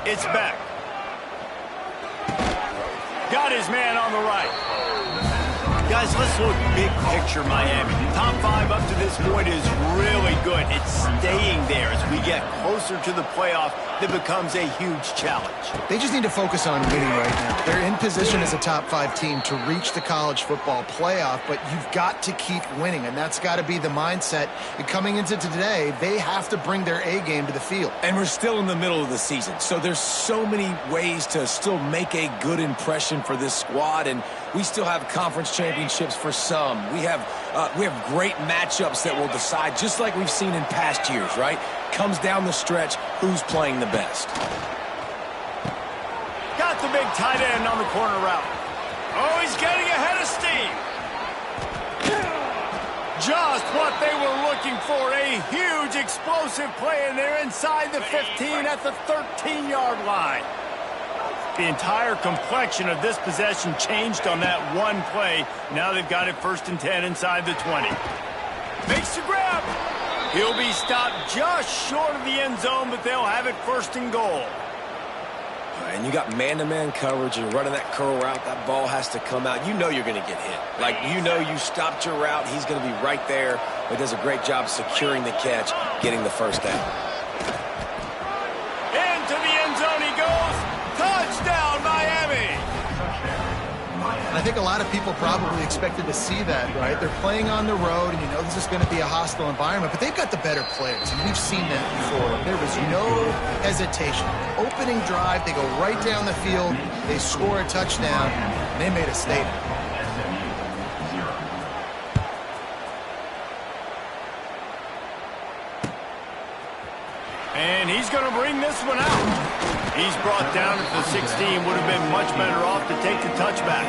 It's Beck. Got his man on the right. Guys, let's look big picture Miami. Top 5 up to this point is really good. It's staying there as we get closer to the playoff that becomes a huge challenge. They just need to focus on winning right now. They're in position as a top 5 team to reach the college football playoff, but you've got to keep winning, and that's got to be the mindset. And coming into today, they have to bring their A game to the field. And we're still in the middle of the season, so there's so many ways to still make a good impression for this squad, and we still have conference championships for some. We have great matchups that will decide, just like we've seen in past years, right? Comes down the stretch, who's playing the best. Got the big tight end on the corner route. Oh, he's getting ahead of steam. Just what they were looking for, a huge explosive play, and they're inside the 15 at the 13-yard line. The entire complexion of this possession changed on that one play. Now they've got it 1st and 10 inside the 20. Makes the grab. He'll be stopped just short of the end zone, but they'll have it 1st and goal. And you got man-to-man coverage. You're running that curl route. That ball has to come out. You know you're going to get hit. Like, you know you stopped your route. He's going to be right there. But does a great job securing the catch, getting the first down. Into the end zone he goes. Touchdown, Miami! I think a lot of people probably expected to see that, right? They're playing on the road, and you know this is going to be a hostile environment, but they've got the better players, and we've seen that before. There was no hesitation. Opening drive, they go right down the field, they score a touchdown, and they made a statement. And he's going to bring this one out. He's brought down at the 16. Would have been much better off to take the touchback.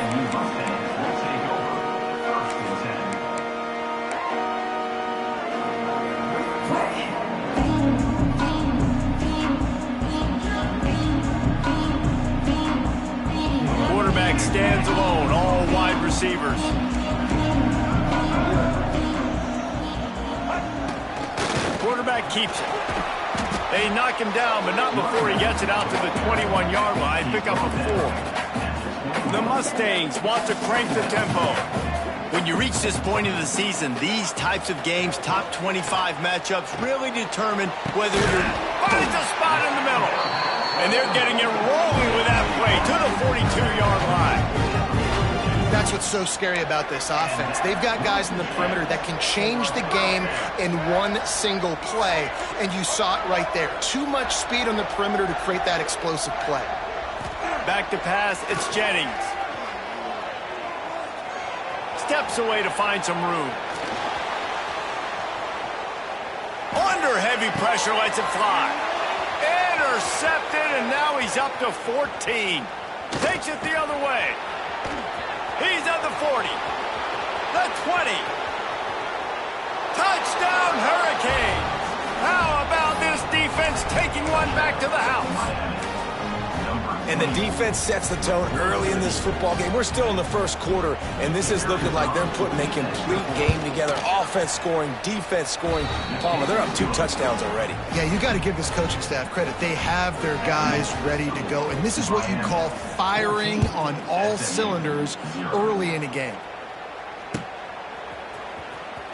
Quarterback stands alone, all wide receivers. Quarterback keeps it. They knock him down, but not before he gets it out to the 21-yard line. Pick up a 4. The Mustangs want to crank the tempo. When you reach this point in the season, these types of games, top 25 matchups, really determine whether you're finds a spot in the middle. And they're getting it rolling with that play to the 42-yard line. That's what's so scary about this offense. They've got guys in the perimeter that can change the game in one single play, and you saw it right there. Too much speed on the perimeter to create that explosive play. Back to pass, it's Jennings. Steps away to find some room. Under heavy pressure, lets it fly. Intercepted, and now he's up to 14. Takes it the other way. He's at the 40, the 20. Touchdown, Hurricanes. How about this defense taking one back to the house? And the defense sets the tone early in this football game. We're still in the first quarter, and this is looking like they're putting a complete game together. Offense scoring, defense scoring. Palmer, they're up 2 touchdowns already. Yeah, you got to give this coaching staff credit. They have their guys ready to go, and this is what you call firing on all cylinders early in a game.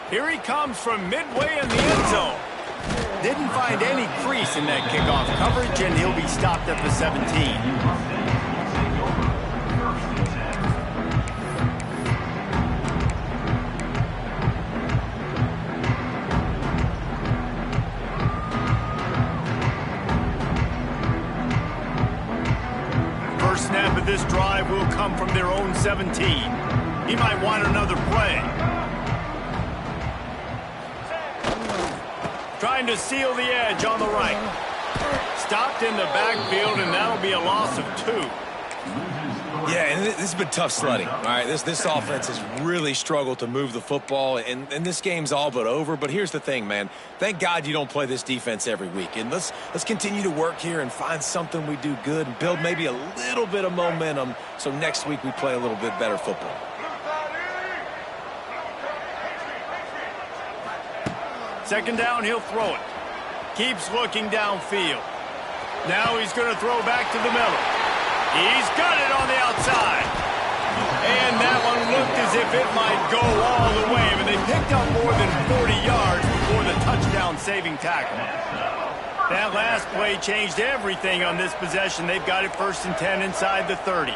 Here he comes from midway in the end zone. Didn't find any crease in that kickoff coverage, and he'll be stopped at the 17. First snap of this drive will come from their own 17. He might want another play. Trying to seal the edge on the right. Stopped in the backfield, and that'll be a loss of 2. Yeah, and this has been tough sledding. All right, this offense has really struggled to move the football, and this game's all but over. But here's the thing, man. Thank God you don't play this defense every week. And let's continue to work here and find something we do good and build maybe a little bit of momentum so next week we play a little bit better football. Second down, he'll throw it. Keeps looking downfield. Now he's going to throw back to the middle. He's got it on the outside. And that one looked as if it might go all the way, but they picked up more than 40 yards before the touchdown-saving tackle. That last play changed everything on this possession. They've got it 1st and 10 inside the 30.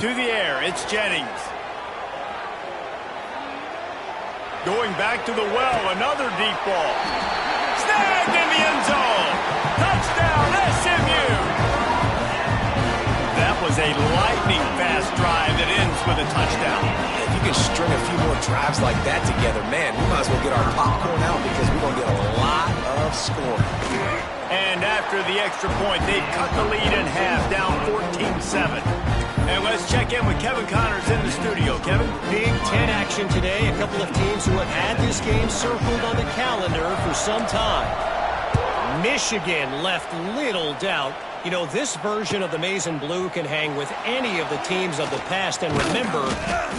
To the air, it's Jennings. Going back to the well, another deep ball. Snagged in the end zone. Touchdown, SMU. That was a lightning-fast drive that ends with a touchdown. If you can string a few more drives like that together, man, we might as well get our popcorn out because we're going to get a lot of scoring. And after the extra point, they've cut the lead in half, down 14-7. And let's check in with Kevin Connors in the studio. Kevin? Big Ten action today. A couple of teams who have had this game circled on the calendar for some time. Michigan left little doubt. You know, this version of the Maize and Blue can hang with any of the teams of the past. And remember,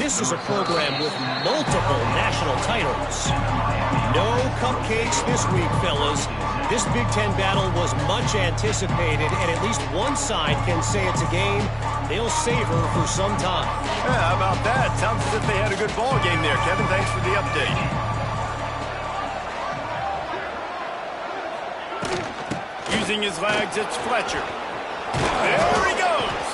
this is a program with multiple national titles. No cupcakes this week, fellas. This Big Ten battle was much anticipated, and at least one side can say it's a game they'll savor for some time. Yeah, how about that? Sounds as if they had a good ball game there. Kevin, thanks for the update. Using his legs, it's Fletcher. There he goes.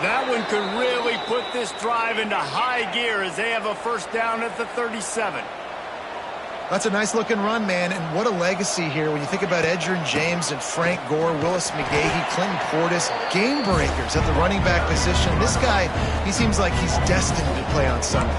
That one could really put this drive into high gear as they have a 1st down at the 37. That's a nice-looking run, man, and what a legacy here when you think about Edgerrin James and Frank Gore, Willis McGahee, Clinton Portis, game breakers at the running back position. This guy, he seems like he's destined to play on Sunday.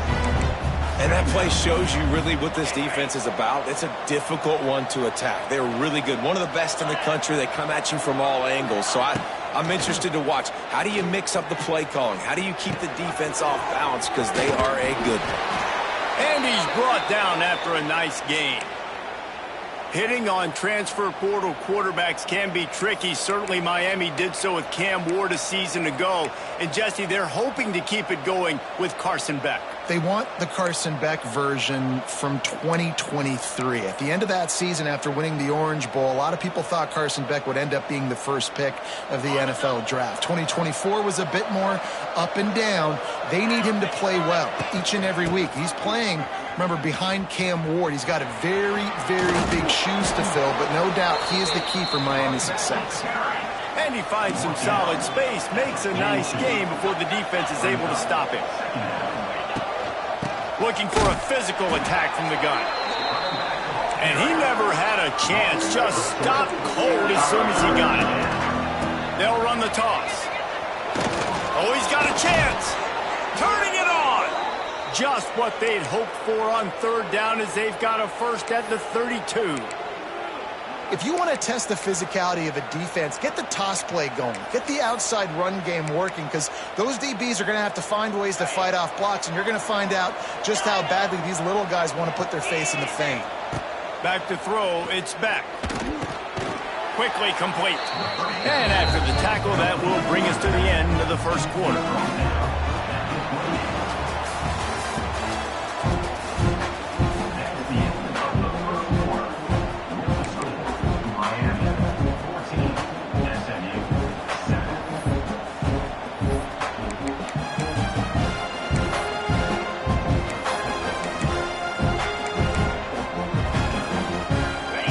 And that play shows you really what this defense is about. It's a difficult one to attack. They're really good. One of the best in the country. They come at you from all angles. So I'm interested to watch. How do you mix up the play calling? How do you keep the defense off balance? Because they are a good one. And he's brought down after a nice gain. Hitting on transfer portal quarterbacks can be tricky. Certainly Miami did so with Cam Ward a season ago. And Jesse, they're hoping to keep it going with Carson Beck. They want the Carson Beck version from 2023. At the end of that season, after winning the Orange Bowl, a lot of people thought Carson Beck would end up being the 1st pick of the NFL draft. 2024 was a bit more up and down. They need him to play well each and every week. He's playing, remember, behind Cam Ward. He's got a very, very big shoes to fill, but no doubt he is the key for Miami's success. And he finds some solid space, makes a nice game before the defense is able to stop him. Looking for a physical attack from the gun. And he never had a chance, just stopped cold as soon as he got it. They'll run the toss. Oh, he's got a chance. Turning it on. Just what they'd hoped for on 3rd down as they've got a 1st at the 32. If you want to test the physicality of a defense, get the toss play going. Get the outside run game working because those DBs are going to have to find ways to fight off blocks, and you're going to find out just how badly these little guys want to put their face in the feint. Back to throw, it's Beck. Quickly complete. And after the tackle, that will bring us to the end of the 1st quarter.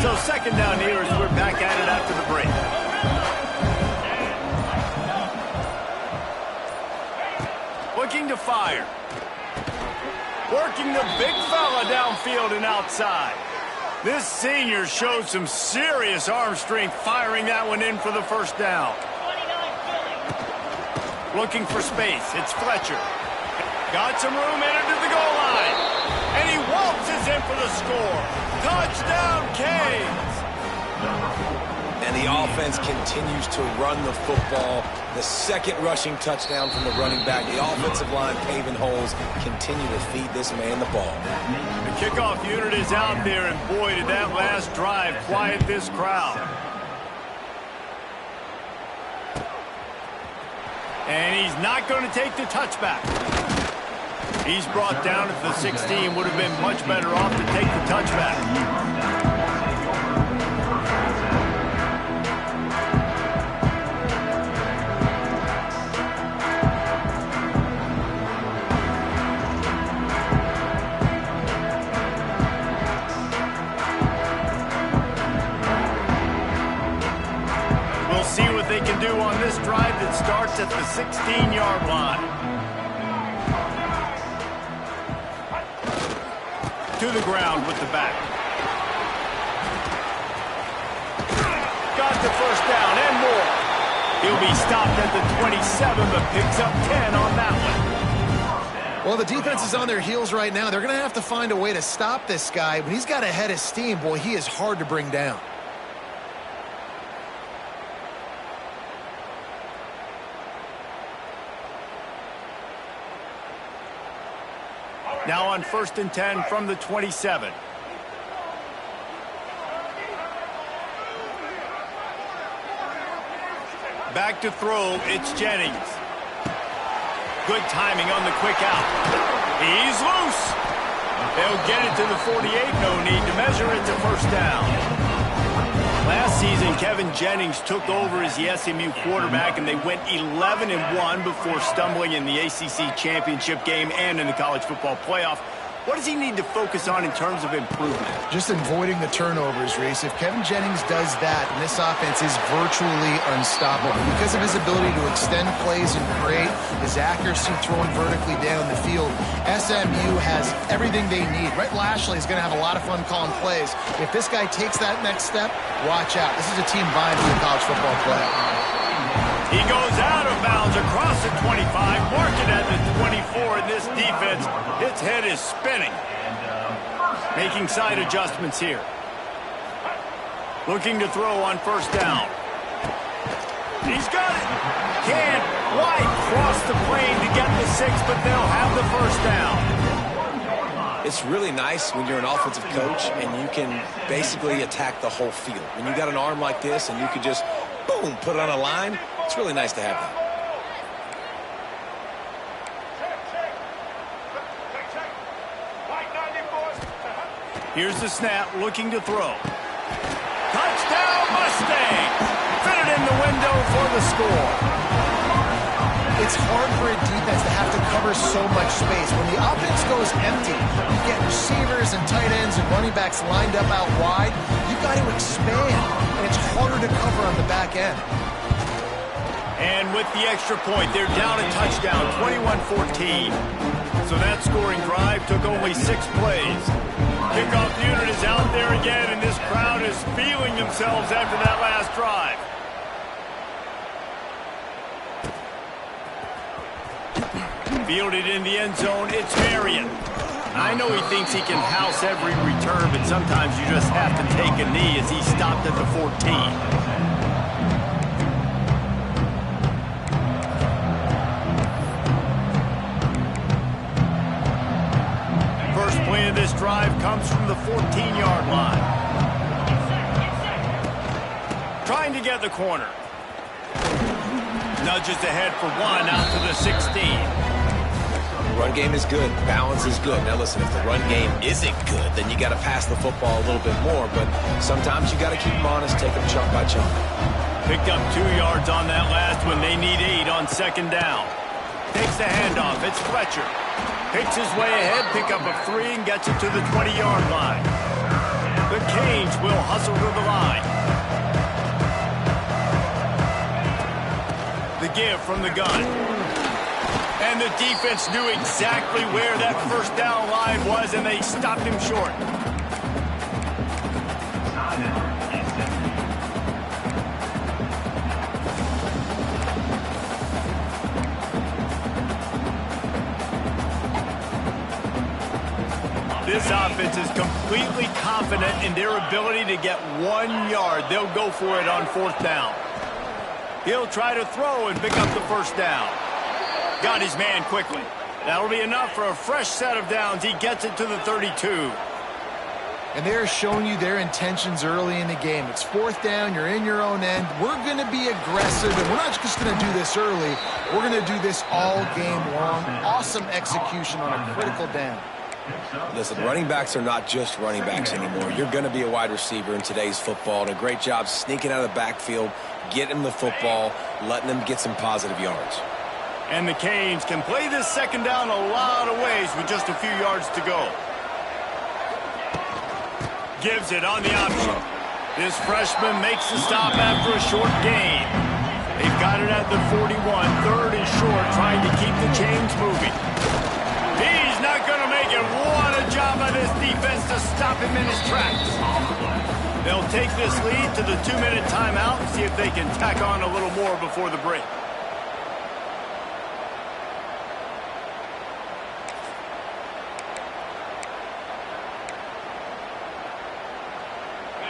So 2nd down here as we're back at it after the break. Looking to fire. Working the big fella downfield and outside. This senior showed some serious arm strength firing that one in for the 1st down. Looking for space. It's Fletcher. Got some room, entered to the goal line. And he waltzes in for the score. Touchdown, Canes! And the offense continues to run the football. The 2nd rushing touchdown from the running back. The offensive line paving holes. Continue to feed this man the ball. The kickoff unit is out there, and boy, did that last drive quiet this crowd. And he's not going to take the touchback. He's brought down at the 16. Would have been much better off to take the touchback. See what they can do on this drive that starts at the 16-yard line. To the ground with the back. Got the first down and more. He'll be stopped at the 27, but picks up 10 on that one. Well, the defense is on their heels right now. They're going to have to find a way to stop this guy. When he's got a head of steam, boy, he is hard to bring down. Now on 1st and 10 from the 27. Back to throw, it's Jennings. Good timing on the quick out. He's loose. They'll get it to the 48, no need to measure it to first down. Last season, Kevin Jennings took over as the SMU quarterback, and they went 11-1 before stumbling in the ACC championship game and in the college football playoff. What does he need to focus on in terms of improvement? Just avoiding the turnovers, Reese. If Kevin Jennings does that, and this offense is virtually unstoppable because of his ability to extend plays and create, his accuracy throwing vertically down the field, SMU has everything they need. Rhett Lashley is going to have a lot of fun calling plays. If this guy takes that next step, watch out. This is a team vying for the college football playoff. He goes out of bounds across the 25, marking at the 24, and this defense, its head is spinning. Making side adjustments here. Looking to throw on first down. He's got it. Can't quite cross the plane to get the 6, but they'll have the first down. It's really nice when you're an offensive coach and you can basically attack the whole field. When you got an arm like this and you can just, boom, put it on a line, it's really nice to have that. Here's the snap, looking to throw. Touchdown, Mustangs! Fit it in the window for the score. It's hard for a defense to have to cover so much space. When the offense goes empty, you get receivers and tight ends and running backs lined up out wide. You've got to expand, and it's harder to cover on the back end. And with the extra point, they're down a touchdown, 21-14. So that scoring drive took only 6 plays. Kickoff unit is out there again, and this crowd is feeling themselves after that last drive. Fielded in the end zone, it's Marion. I know he thinks he can house every return, but sometimes you just have to take a knee as he stopped at the 14. This drive comes from the 14-yard line. Trying to get the corner. Nudges ahead for 1 out to the 16. Run game is good. Balance is good. Now listen, if the run game isn't good, then you got to pass the football a little bit more. But sometimes you got to keep them honest, take them chunk by chunk. Picked up 2 yards on that last one. They need 8 on second down. Takes the handoff. It's Fletcher. Picks his way ahead, pick up a 3, and gets it to the 20-yard line. The Canes will hustle to the line. The give from the gun. And the defense knew exactly where that first down line was, and they stopped him short. This offense is completely confident in their ability to get 1 yard. They'll go for it on 4th down. He'll try to throw and pick up the first down. Got his man quickly. That'll be enough for a fresh set of downs. He gets it to the 32. And they're showing you their intentions early in the game. It's fourth down, you're in your own end. We're going to be aggressive, and we're not just going to do this early. We're going to do this all game long. Awesome execution on a critical down. Listen, running backs are not just running backs anymore. You're going to be a wide receiver in today's football, and a great job sneaking out of the backfield, getting them the football, letting them get some positive yards. And the Canes can play this second down a lot of ways with just a few yards to go. Gives it on the option. This freshman makes the stop after a short gain. They've got it at the 41, third and short, trying to keep the chains moving. He's not going to make it. What a job by this defense to stop him in his tracks. They'll take this lead to the 2-minute timeout and see if they can tack on a little more before the break.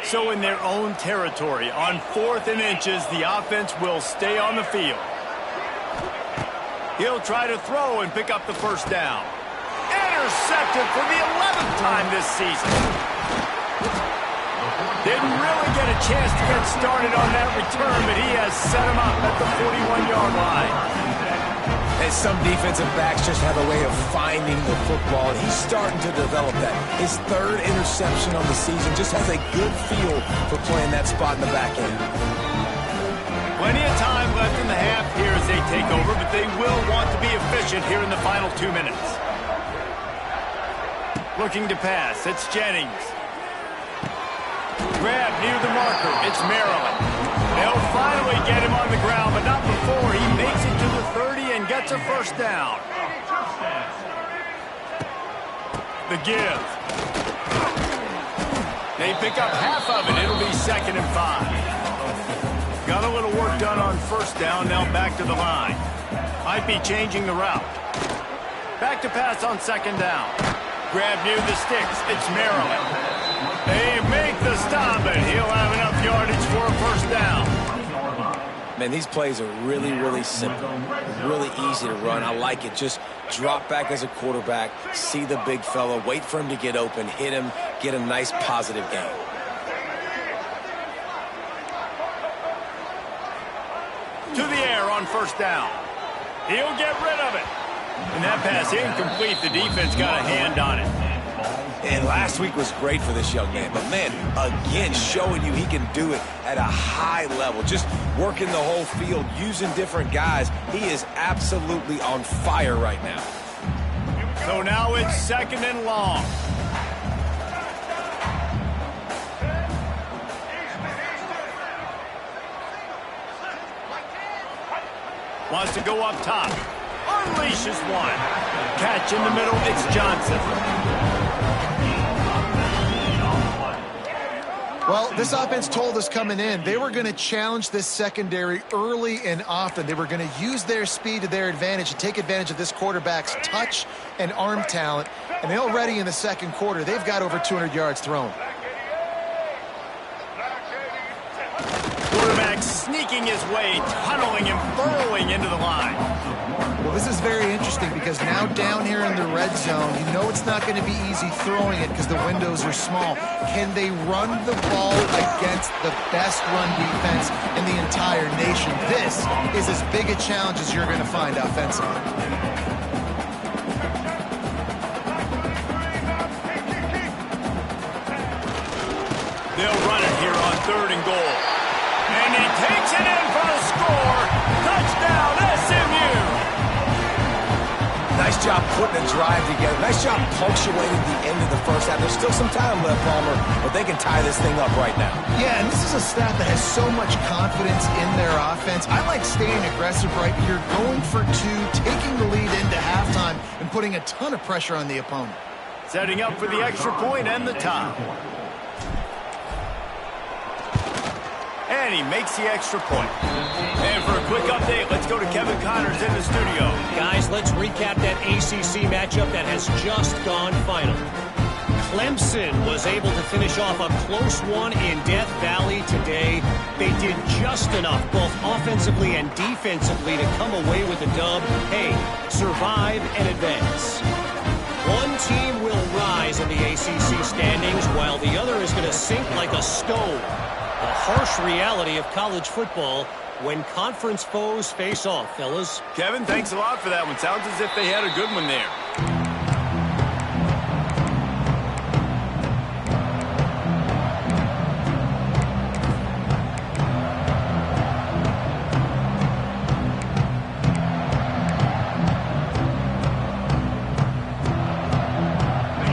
So in their own territory, on 4th and inches, the offense will stay on the field. He'll try to throw and pick up the first down. Intercepted for the 11th time this season. Didn't really get a chance to get started on that return, but he has set him up at the 41-yard line. And some defensive backs just have a way of finding the football, and he's starting to develop that. His 3rd interception on the season just has a good feel for playing that spot in the back end. Plenty of time left in the half here as they take over, but they will want to be efficient here in the final 2 minutes. Looking to pass, it's Jennings. Grab near the marker, it's Maryland. They'll finally get him on the ground, but not before he makes it to the 30 and gets a first down. The give. They pick up half of it. It'll be 2nd and 5. Got a little work done on first down, now back to the line. Might be changing the route. Back to pass on 2nd down. Grab near the sticks. It's Maryland. They make the stop, and he'll have enough yardage for a first down. Man, these plays are really, really simple. Really easy to run. I like it. Just drop back as a quarterback, see the big fella, wait for him to get open, hit him, get a nice positive gain. To the air on first down. He'll get rid of it. And that pass incomplete. The defense got a hand on it. And last week was great for this young man. But, man, again, showing you he can do it at a high level. Just working the whole field, using different guys. He is absolutely on fire right now. So now it's 2nd and long. Wants to go up top. Unleashes one. Catch in the middle. It's Johnson. Well, this offense told us coming in they were going to challenge this secondary early and often. They were going to use their speed to their advantage and take advantage of this quarterback's touch and arm talent. And already in the 2nd quarter, they've got over 200 yards thrown. Quarterback sneaking his way, tunneling and burrowing into the line. Well, this is very interesting because now down here in the red zone, you know it's not going to be easy throwing it because the windows are small. Can they run the ball against the best run defense in the entire nation? This is as big a challenge as you're going to find offensively. They'll run it here on 3rd and goal. And he takes it in for a score. Touchdown, SMU. Nice job putting a drive together. Nice job punctuating the end of the first half. There's still some time left, Palmer, but they can tie this thing up right now. Yeah, and this is a staff that has so much confidence in their offense. I like staying aggressive right here, going for 2, taking the lead into halftime, and putting a ton of pressure on the opponent. Setting up for the extra point and the tie. And he makes the extra point. And for a quick update, let's go to Kevin Connors in the studio. Guys, let's recap that ACC matchup that has just gone final. Clemson was able to finish off a close one in Death Valley today. They did just enough, both offensively and defensively, to come away with a dub. Hey, survive and advance. One team will rise in the ACC. ACC standings, while the other is going to sink like a stone. The harsh reality of college football when conference foes face off, fellas. Kevin, thanks a lot for that one. Sounds as if they had a good one there.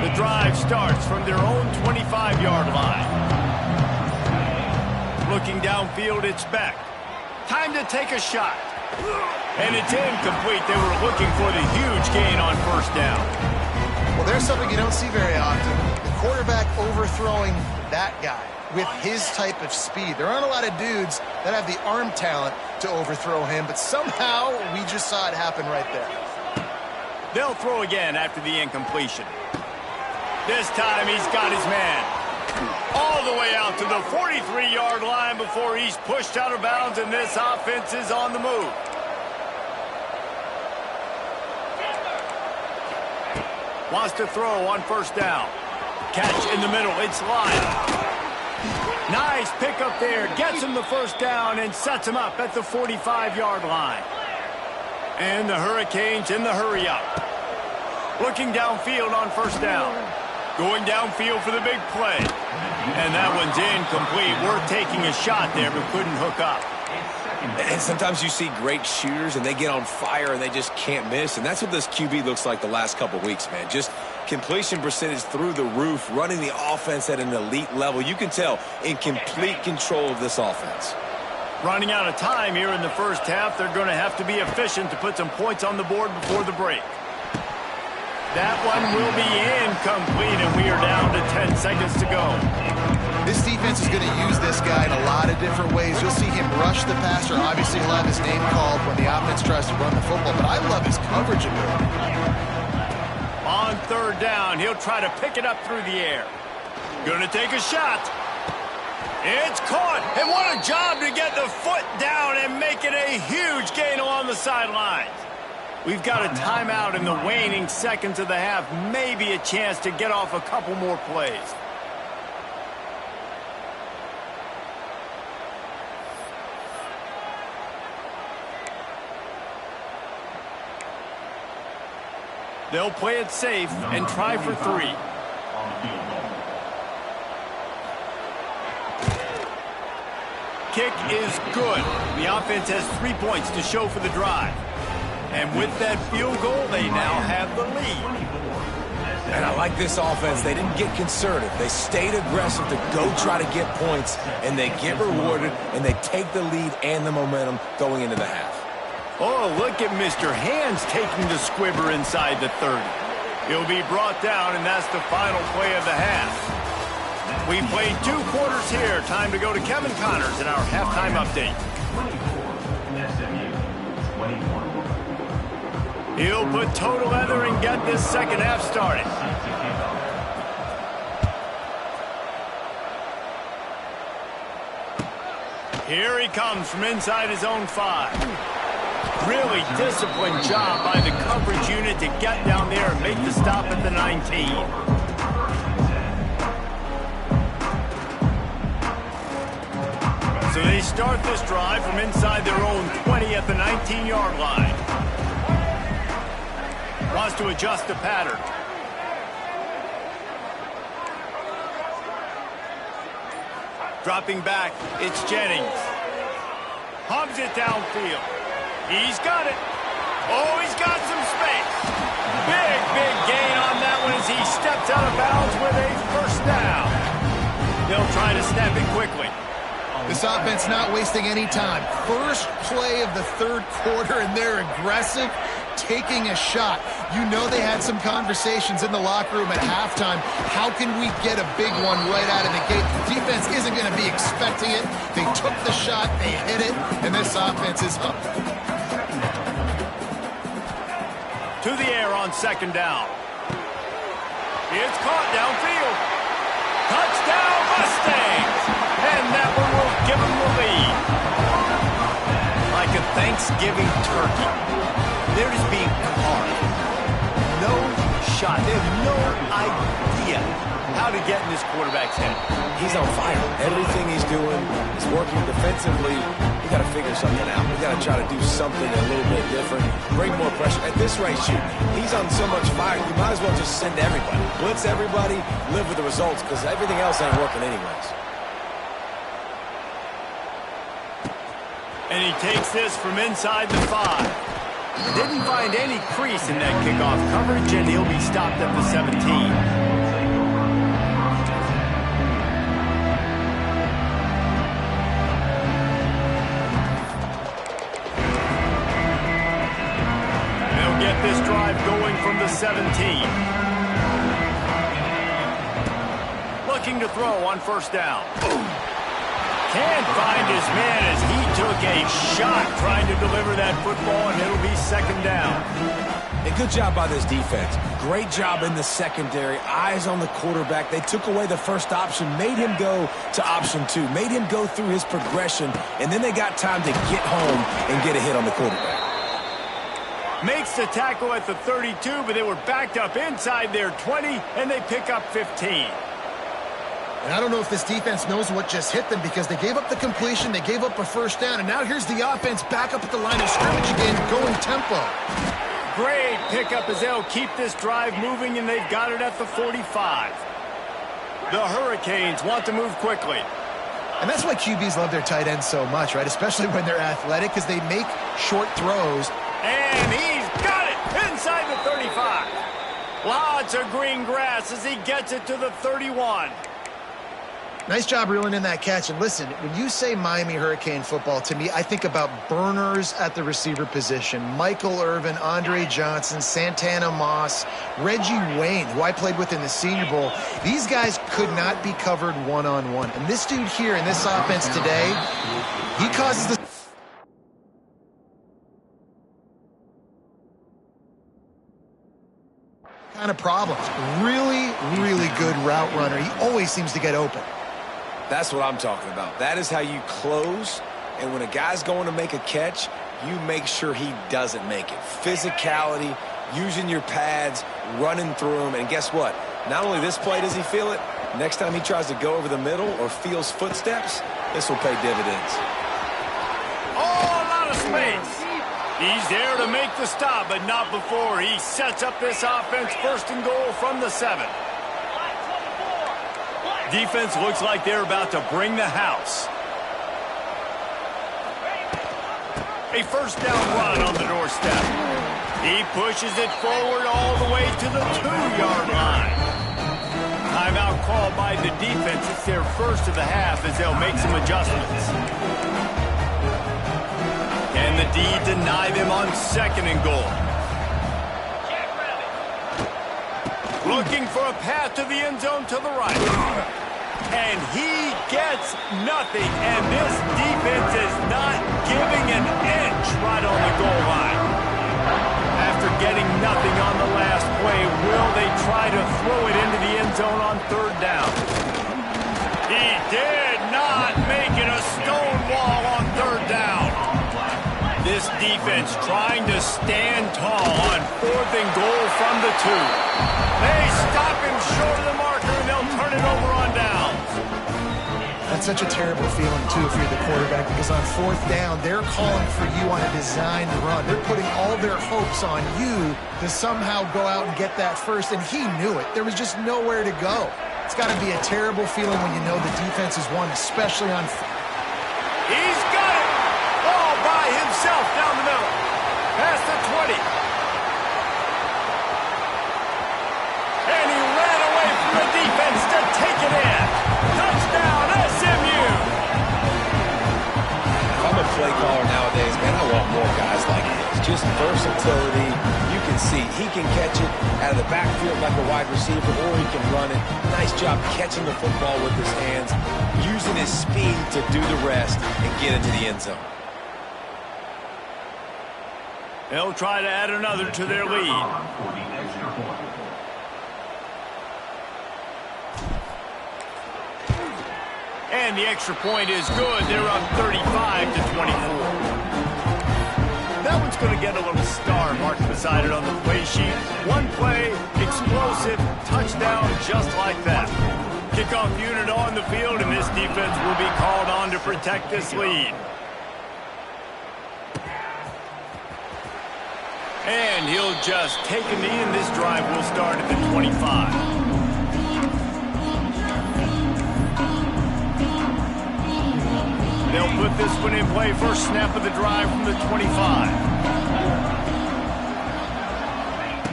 The drive starts from their own 25-yard line. Looking downfield, it's Beck. Time to take a shot. And it's incomplete. They were looking for the huge gain on first down. Well, there's something you don't see very often. The quarterback overthrowing that guy with his type of speed. There aren't a lot of dudes that have the arm talent to overthrow him, but somehow we just saw it happen right there. They'll throw again after the incompletion. This time he's got his man. All the way out to the 43-yard line before he's pushed out of bounds, and this offense is on the move. Wants to throw on first down. Catch in the middle. It's Lyle. Nice pickup there. Gets him the first down and sets him up at the 45-yard line. And the Hurricanes in the hurry-up. Looking downfield on first down. Going downfield for the big play. And that one's incomplete. Worth taking a shot there, but couldn't hook up. And sometimes you see great shooters, and they get on fire, and they just can't miss. And that's what this QB looks like the last couple weeks, man. Just completion percentage through the roof, running the offense at an elite level. You can tell in complete control of this offense. Running out of time here in the first half. They're going to have to be efficient to put some points on the board before the break. That one will be incomplete, and we are down to 10 seconds to go. This defense is going to use this guy in a lot of different ways. You'll see him rush the passer. Obviously, he'll have his name called when the offense tries to run the football, but I love his coverage ability. On third down, he'll try to pick it up through the air. Going to take a shot. It's caught, and what a job to get the foot down and make it a huge gain along the sidelines. We've got a timeout in the waning seconds of the half. Maybe a chance to get off a couple more plays. They'll play it safe and try for 3. Kick is good. The offense has 3 points to show for the drive. And with that field goal, they now have the lead. And I like this offense. They didn't get conservative. They stayed aggressive to go try to get points, and they get rewarded, and they take the lead and the momentum going into the half. Oh, look at Mr. Hands taking the squibber inside the 30. He'll be brought down, and that's the final play of the half. We played 2 quarters here. Time to go to Kevin Connors in our halftime update. He'll put toe to leather and get this second half started. Here he comes from inside his own 5. Really disciplined job by the coverage unit to get down there and make the stop at the 19. So they start this drive from inside their own 20 at the 19-yard line. Wants to adjust the pattern. Dropping back, it's Jennings. Hubs it downfield. He's got it. Oh, he's got some space. Big gain on that one as he steps out of bounds with a first down. They'll try to snap it quickly. This offense not wasting any time. First play of the third quarter, and they're aggressive, taking a shot. You know they had some conversations in the locker room at halftime. How can we get a big one right out of the gate? The defense isn't going to be expecting it. They took the shot, they hit it, and this offense is up. To the air on second down. It's caught downfield. Touchdown Mustangs! And that one will give them the lead. Like a Thanksgiving turkey. They're just being carved. No shot. They have no idea how to get in this quarterback's head. He's on fire. Everything he's doing is working defensively. We got to figure something out. We got to try to do something a little bit different. Bring more pressure. At this rate, shoot, he's on so much fire, you might as well just send everybody. Blitz everybody, live with the results, because everything else ain't working anyways. And he takes this from inside the 5. Didn't find any crease in that kickoff coverage, and he'll be stopped at the 17. They'll get this drive going from the 17. Looking to throw on first down. Can't find his man as he took a shot trying to deliver that football, and it'll be second down. A good job by this defense. Great job in the secondary. Eyes on the quarterback. They took away the first option, made him go to option 2, made him go through his progression, and then they got time to get home and get a hit on the quarterback. Makes the tackle at the 32, but they were backed up inside their 20, and they pick up 15. And I don't know if this defense knows what just hit them, because they gave up the completion, they gave up a first down, and now here's the offense back up at the line of scrimmage again, going tempo. Great pickup as they'll keep this drive moving, and they've got it at the 45. The Hurricanes want to move quickly. And that's why QBs love their tight ends so much, right? Especially when they're athletic, because they make short throws. And he's got it inside the 35. Lots of green grass as he gets it to the 31. Nice job reeling in that catch. And listen, when you say Miami Hurricane football, to me, I think about burners at the receiver position. Michael Irvin, Andre Johnson, Santana Moss, Reggie Wayne, who I played with in the Senior Bowl. These guys could not be covered one-on-one. And this dude here in this offense today, he causes the kind of problems. Really, really good route runner. He always seems to get open. That's what I'm talking about. That is how you close, and when a guy's going to make a catch, you make sure he doesn't make it. Physicality, using your pads, running through them, and guess what? Not only this play does he feel it, next time he tries to go over the middle or feels footsteps, this will pay dividends. Oh, a lot of space. He's there to make the stop, but not before he sets up this offense first and goal from the 7. Defense looks like they're about to bring the house. A first down run on the doorstep. He pushes it forward all the way to the 2-yard line. Timeout called by the defense. It's their first of the half as they'll make some adjustments. Can the D deny them on second and goal? Looking for a path to the end zone to the right. And he gets nothing. And this defense is not giving an inch right on the goal line. After getting nothing on the last play, will they try to throw it into the end zone on third down? He did not make it a stone wall on third down. This defense trying to stand tall on fourth and goal from the 2. They stop him short of the marker, and they'll turn it over on downs. That's such a terrible feeling, too, if you're the quarterback, because on fourth down, they're calling for you on a designed run. They're putting all their hopes on you to somehow go out and get that first, and he knew it. There was just nowhere to go. It's got to be a terrible feeling when you know the defense has won, especially on... He's got it all by himself down the middle. Past the 20. And he ran away from the defense to take it in. Touchdown, SMU. If I'm a play caller nowadays, man, I want more guys like this. Just versatility. You can see he can catch it out of the backfield like a wide receiver, or he can run it. Nice job catching the football with his hands, using his speed to do the rest and get into the end zone. They'll try to add another to their lead. And the extra point is good. They're up 35-24. That one's going to get a little star marked beside it on the play sheet. One play, explosive, touchdown, just like that. Kickoff unit on the field, and this defense will be called on to protect this lead. And he'll just take a knee, and this drive will start at the 25. They'll put this one in play. First snap of the drive from the 25.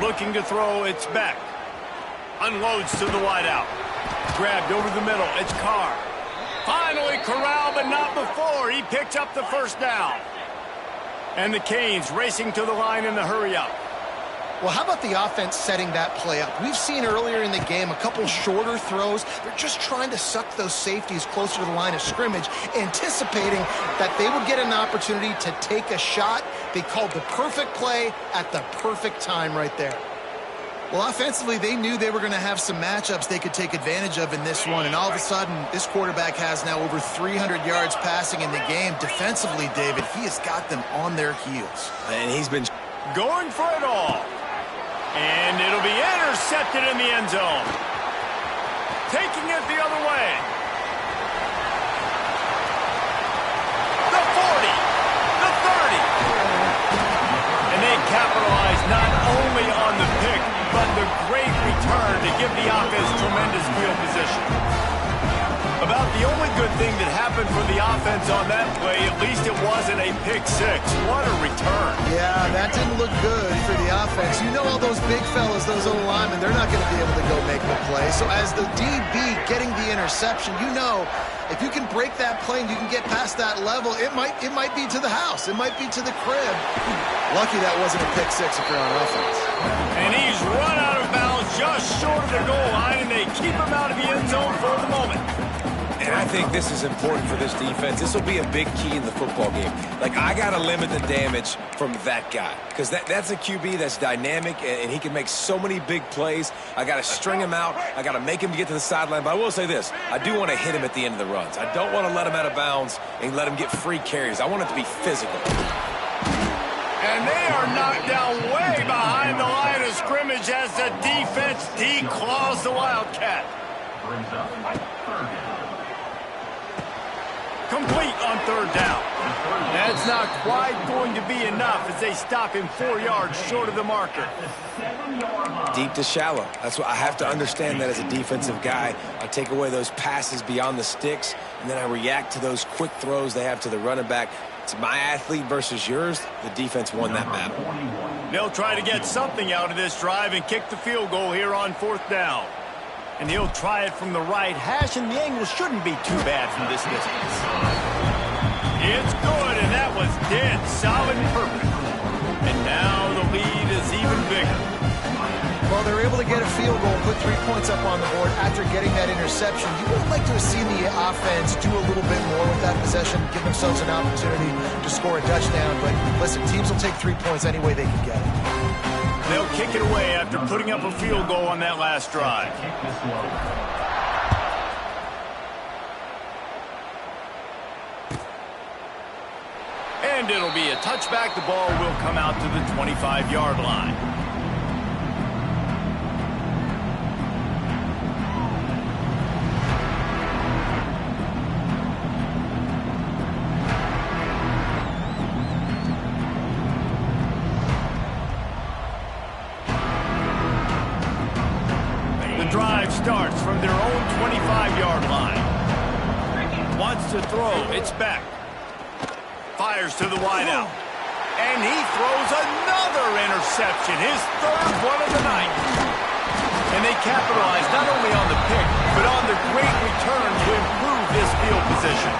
Looking to throw, it's Beck. Unloads to the wideout. Grabbed over the middle, it's Carr. Finally corralled, but not before. He picks up the first down. And the Canes racing to the line in the hurry-up. Well, how about the offense setting that play up? We've seen earlier in the game a couple shorter throws. They're just trying to suck those safeties closer to the line of scrimmage, anticipating that they would get an opportunity to take a shot. They called the perfect play at the perfect time right there. Well, offensively, they knew they were going to have some matchups they could take advantage of in this one, and all of a sudden, this quarterback has now over 300 yards passing in the game. Defensively, David, he has got them on their heels. And he's been going for it all. And it'll be intercepted in the end zone. Taking it the other way. The 40, the 30. And they capitalize not only on the pick, but the great return to give the offense tremendous field position. About the only good thing that happened for the offense on that play, at least it wasn't a pick six. What a return. Yeah, that didn't look good for the offense. You know all those big fellas, those old linemen, they're not going to be able to go make the play. So as the DB getting the interception, you know if you can break that play and you can get past that level, it might be to the house. It might be to the crib. Lucky that wasn't a pick six if you're on offense. And he's run out of bounds just short of the goal line, and they keep him out of the end zone for the moment. And I think this is important for this defense. This will be a big key in the football game. Like, I got to limit the damage from that guy because that's a QB that's dynamic, and he can make so many big plays. I got to string him out. I got to make him get to the sideline. But I will say this. I do want to hit him at the end of the runs. I don't want to let him out of bounds and let him get free carries. I want it to be physical. And they are knocked down way behind the line of scrimmage as the defense declaws the Wildcat. Complete on third down. That's not quite going to be enough as they stop him 4 yards short of the marker. Deep to shallow. That's what I have to understand that as a defensive guy. I take away those passes beyond the sticks, and then I react to those quick throws they have to the running back. It's my athlete versus yours. The defense won that battle. They'll try to get something out of this drive and kick the field goal here on fourth down. And he'll try it from the right hash, and the angle shouldn't be too bad from this distance. It's good, and that was dead solid and perfect. And now the lead is even bigger. Well, they're able to get a field goal, put 3 points up on the board after getting that interception. You would like to have seen the offense do a little bit more with that possession, give themselves an opportunity to score a touchdown. But listen, teams will take 3 points any way they can get it. They'll kick it away after putting up a field goal on that last drive. And it'll be a touchback. The ball will come out to the 25-yard line. Drive starts from their own 25-yard line. Wants to throw. It's back. Fires to the wideout. And he throws another interception. His third one of the night. And they capitalize not only on the pick, but on the great return to improve this field position.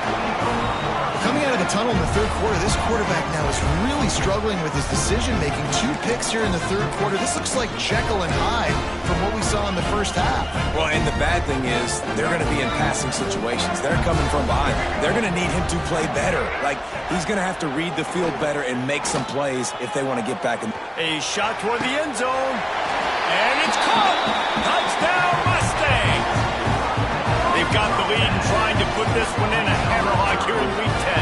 Coming out of the tunnel in the third quarter, this quarterback now is really struggling with his decision-making. 2 picks here in the third quarter. This looks like Jekyll and Hyde from what we saw in the first half. Well, and the bad thing is they're going to be in passing situations. They're coming from behind. They're going to need him to play better. Like, he's going to have to read the field better and make some plays if they want to get back in. A shot toward the end zone. And it's caught. Touchdown, Mustangs. They've got the lead and trying to put this one in a hammerlock here in Week 10.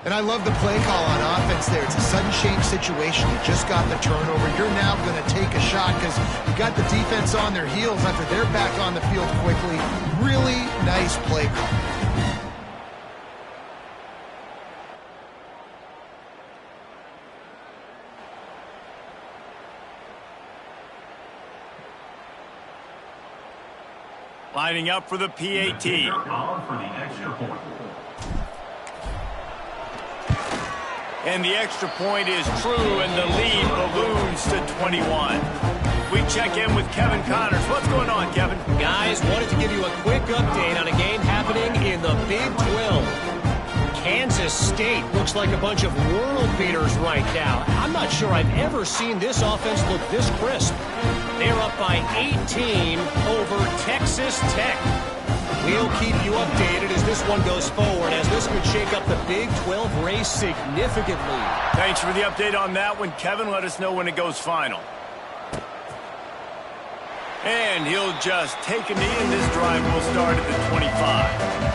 And I love the play call on offense there. It's a sudden change situation. You just got the turnover. You're now going to take a shot because you got the defense on their heels after they're back on the field quickly. Really nice play call. Lining up for the PAT. And the extra point is true, and the lead balloons to 21. We check in with Kevin Connors. What's going on, Kevin? Guys, wanted to give you a quick update on a game happening in the Big 12. Kansas State looks like a bunch of world beaters right now. I'm not sure I've ever seen this offense look this crisp. They're up by 18 over Texas Tech. We'll keep you updated as this one goes forward, as this could shake up the Big 12 race significantly. Thanks for the update on that one, Kevin. Let us know when it goes final. And he'll just take a knee, and this drive will start at the 25.